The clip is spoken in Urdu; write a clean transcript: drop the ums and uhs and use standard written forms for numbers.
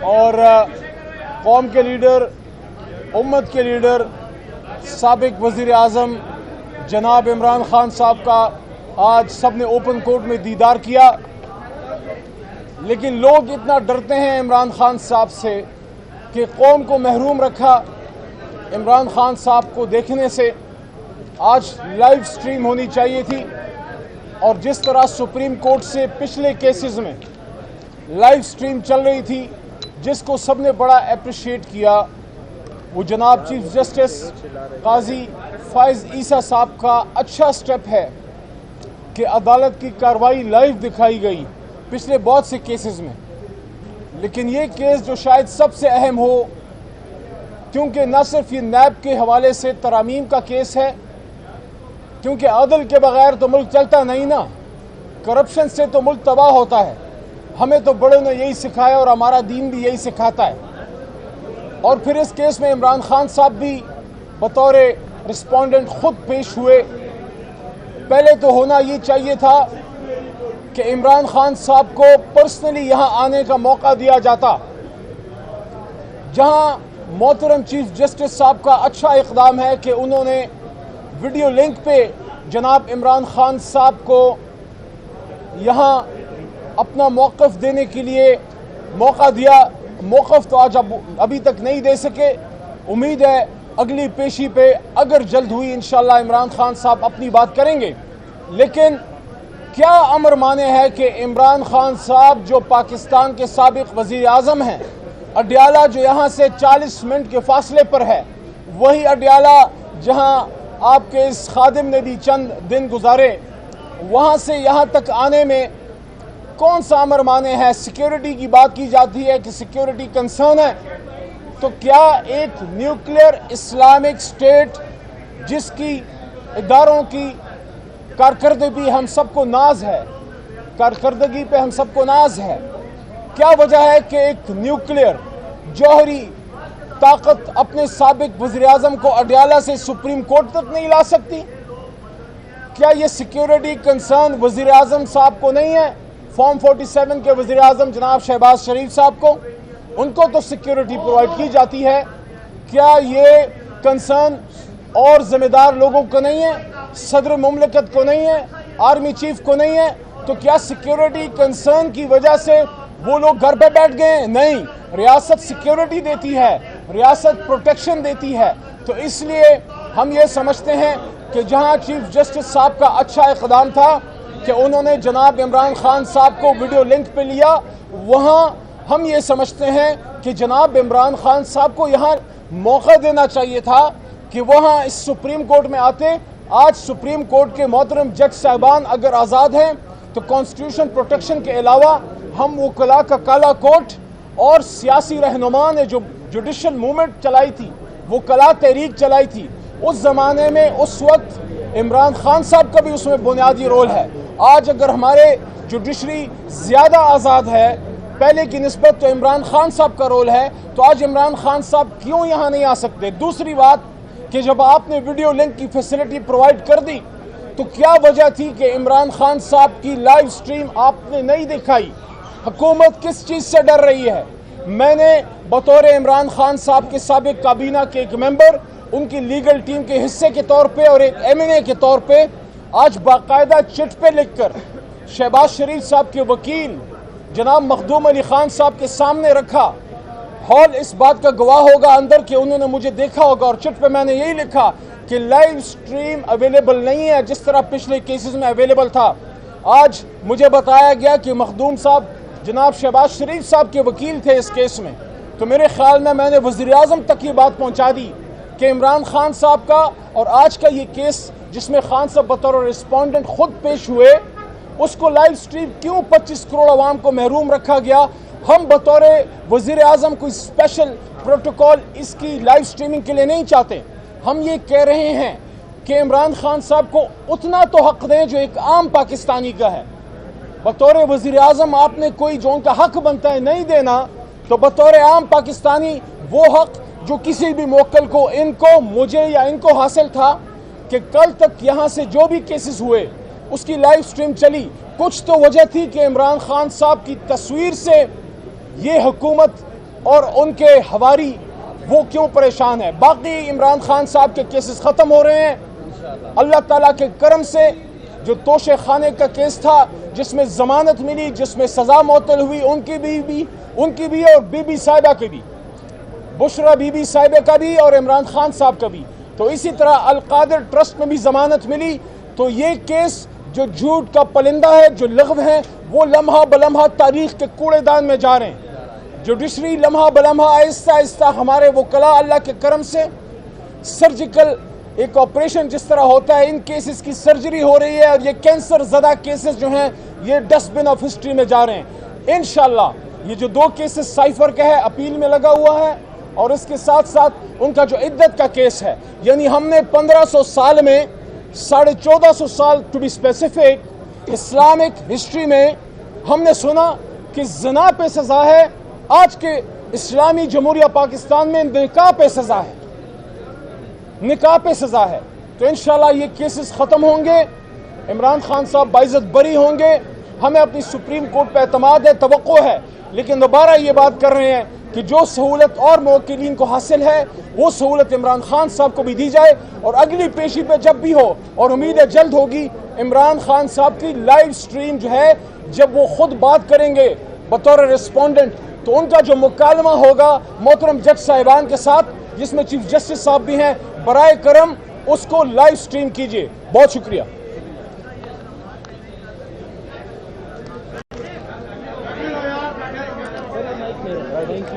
اور قوم کے لیڈر، امت کے لیڈر، سابق وزیر اعظم جناب عمران خان صاحب کا آج سب نے اوپن کورٹ میں دیدار کیا، لیکن لوگ اتنا ڈرتے ہیں عمران خان صاحب سے کہ قوم کو محروم رکھا عمران خان صاحب کو دیکھنے سے۔ آج لائیو سٹریم ہونی چاہیے تھی، اور جس طرح سپریم کورٹ سے پچھلے کیسز میں لائیو سٹریم چل رہی تھی، جس کو سب نے بڑا اپریشیٹ کیا، وہ جناب چیف جسٹس قاضی فائز عیسیٰ صاحب کا اچھا سٹیپ ہے کہ عدالت کی کارروائی لائیو دکھائی گئی پچھلے بہت سے کیسز میں۔ لیکن یہ کیس جو شاید سب سے اہم ہو، کیونکہ نہ صرف یہ نیب کے حوالے سے ترامیم کا کیس ہے، کیونکہ عدل کے بغیر تو ملک چلتا نہیں نا، کرپشن سے تو ملک تباہ ہوتا ہے۔ ہمیں تو بڑوں نے یہی سکھایا اور ہمارا دین بھی یہی سکھاتا ہے۔ اور پھر اس کیس میں عمران خان صاحب بھی بطور رسپونڈنٹ خود پیش ہوئے۔ پہلے تو ہونا یہ چاہیے تھا کہ عمران خان صاحب کو پرسنلی یہاں آنے کا موقع دیا جاتا، جہاں محترم چیف جسٹس صاحب کا اچھا اقدام ہے کہ انہوں نے ویڈیو لنک پہ جناب عمران خان صاحب کو یہاں اپنا موقف دینے کے لیے موقع دیا۔ موقف تو آج ابھی تک نہیں دے سکے، امید ہے اگلی پیشی پہ اگر جلد ہوئی انشاءاللہ عمران خان صاحب اپنی بات کریں گے۔ لیکن کیا امر مانے ہے کہ عمران خان صاحب جو پاکستان کے سابق وزیر اعظم ہیں، اڈیالہ جو یہاں سے 40 منٹ کے فاصلے پر ہے، وہی اڈیالہ جہاں آپ کے اس خادم نے بھی چند دن گزارے، وہاں سے یہاں تک آنے میں کون سا امر مانے ہے؟ سیکیورٹی کی بات کی جاتی ہے کہ سیکیورٹی کنسرن ہے، تو کیا ایک نیوکلیئر اسلامک سٹیٹ جس کی اداروں کی کارکردگی ہم سب کو ناز ہے، کارکردگی پہ ہم سب کو ناز ہے، کیا وجہ ہے کہ ایک نیوکلیئر جوہری طاقت اپنے سابق وزیر اعظم کو اڈیالہ سے سپریم کورٹ تک نہیں لا سکتی؟ کیا یہ سیکیورٹی کنسرن وزیر اعظم صاحب کو نہیں ہے؟ فارم 47 کے وزیر اعظم جناب شہباز شریف صاحب کو، ان کو تو سیکیورٹی پرووائڈ کی جاتی ہے۔ کیا یہ کنسرن اور ذمہ دار لوگوں کو نہیں ہے؟ صدر مملکت کو نہیں ہے؟ آرمی چیف کو نہیں ہے؟ تو کیا سیکیورٹی کنسرن کی وجہ سے وہ لوگ گھر پہ بیٹھ گئے ہیں؟ نہیں، ریاست سیکیورٹی دیتی ہے، ریاست پروٹیکشن دیتی ہے۔ تو اس لیے ہم یہ سمجھتے ہیں کہ جہاں چیف جسٹس صاحب کا اچھا اقدام تھا کہ انہوں نے جناب عمران خان صاحب کو ویڈیو لنک پہ لیا، وہاں ہم یہ سمجھتے ہیں کہ جناب عمران خان صاحب کو یہاں موقع دینا چاہیے تھا کہ وہاں اس سپریم کورٹ میں آتے۔ آج سپریم کورٹ کے محترم جج صاحبان اگر آزاد ہیں تو کانسٹیٹیوشن پروٹیکشن کے علاوہ ہم وکلاء کا کالا کوٹ اور سیاسی رہنما نے جو جوڈیشل موومنٹ چلائی تھی، وکلاء تحریک چلائی تھی، اس زمانے میں اس وقت عمران خان صاحب کا بھی اس میں بنیادی رول ہے۔ آج اگر ہمارے جوڈیشری زیادہ آزاد ہے پہلے کی نسبت تو عمران خان صاحب کا رول ہے، تو آج عمران خان صاحب کیوں یہاں نہیں آ سکتے؟ دوسری بات کہ جب آپ نے ویڈیو لنک کی فیسلٹی پرووائڈ کر دی تو کیا وجہ تھی کہ عمران خان صاحب کی لائیو سٹریم آپ نے نہیں دکھائی؟ حکومت کس چیز سے ڈر رہی ہے؟ میں نے بطور عمران خان صاحب کے سابق کابینہ کے ایک ممبر، ان کی لیگل ٹیم کے حصے کے طور پہ اور ایک MNA کے طور پہ آج باقاعدہ چٹ پہ لکھ کر شہباز شریف صاحب کے وکیل جناب مخدوم علی خان صاحب کے سامنے رکھا۔ ہال اس بات کا گواہ ہوگا اندر کہ انہوں نے مجھے دیکھا ہوگا، اور چٹ پہ میں نے یہی لکھا کہ لائیو سٹریم اویلیبل نہیں ہے جس طرح پچھلے کیسز میں اویلیبل تھا۔ آج مجھے بتایا گیا کہ مخدوم صاحب جناب شہباز شریف صاحب کے وکیل تھے اس کیس میں، تو میرے خیال میں نے وزیر اعظم تک یہ بات پہنچا دی کہ عمران خان صاحب کا اور آج کا یہ کیس جس میں خان صاحب بطور رسپونڈنٹ خود پیش ہوئے، اس کو لائیو سٹریم کیوں 25 کروڑ عوام کو محروم رکھا گیا؟ ہم بطور وزیر اعظم کوئی اسپیشل پروٹوکول اس کی لائیو سٹریمنگ کے لیے نہیں چاہتے۔ ہم یہ کہہ رہے ہیں کہ عمران خان صاحب کو اتنا تو حق دیں جو ایک عام پاکستانی کا ہے۔ بطور وزیر اعظم آپ نے کوئی جو ان کا حق بنتا ہے نہیں دینا، تو بطور عام پاکستانی وہ حق جو کسی بھی موکل کو، ان کو، مجھے یا ان کو حاصل تھا کہ کل تک یہاں سے جو بھی کیسز ہوئے اس کی لائیو سٹریم چلی۔ کچھ تو وجہ تھی کہ عمران خان صاحب کی تصویر سے یہ حکومت اور ان کے حواری وہ کیوں پریشان ہیں. باقی عمران خان صاحب کے کیسز ختم ہو رہے ہیں اللہ تعالیٰ کے کرم سے. جو توشے خانے کا کیس تھا جس میں ضمانت ملی, جس میں سزا معطل ہوئی, ان کی بھی اور بی بی صاحبہ کی بھی, بشرا بی بی صاحبہ کا بھی اور عمران خان صاحب کا بھی. تو اسی طرح القادر ٹرسٹ میں بھی ضمانت ملی. تو یہ کیس جو جھوٹ کا پلندہ ہے, جو لغو ہے, وہ لمحہ بلمحہ تاریخ کے کوڑے دان میں جا رہے ہیں. جوڈیشری لمحہ بلمحہ آہستہ آہستہ ہمارے وکلاء اللہ کے کرم سے سرجیکل ایک آپریشن جس طرح ہوتا ہے, ان کیسز کی سرجری ہو رہی ہے اور یہ کینسر زدہ کیسز جو ہیں یہ ڈسٹ بن آف ہسٹری میں جا رہے ہیں. انشاءاللہ یہ جو 2 کیسز سائفر کا ہے اپیل میں لگا ہوا ہے, اور اس کے ساتھ ساتھ ان کا جو عدت کا کیس ہے, یعنی ہم نے 1500 سال میں 1450 سال to be specific Islamic history میں ہم نے سنا کہ زنا پہ سزا ہے. آج کے اسلامی جمہوریہ پاکستان میں نکاح پہ سزا ہے, نکاح پہ سزا ہے. تو انشاءاللہ یہ کیسز ختم ہوں گے, عمران خان صاحب باعزت بری ہوں گے. ہمیں اپنی سپریم کورٹ پہ اعتماد ہے, توقع ہے, لیکن دوبارہ یہ بات کر رہے ہیں کہ جو سہولت اور موکلین کو حاصل ہے وہ سہولت عمران خان صاحب کو بھی دی جائے. اور اگلی پیشی پہ جب بھی ہو, اور امید ہے جلد ہوگی, عمران خان صاحب کی لائیو سٹریم جو ہے جب وہ خود بات کریں گے بطور ریسپونڈنٹ, تو ان کا جو مکالمہ ہوگا محترم جج صاحبان کے ساتھ جس میں چیف جسٹس صاحب بھی ہیں, برائے کرم اس کو لائیو سٹریم کیجئے. بہت شکریہ.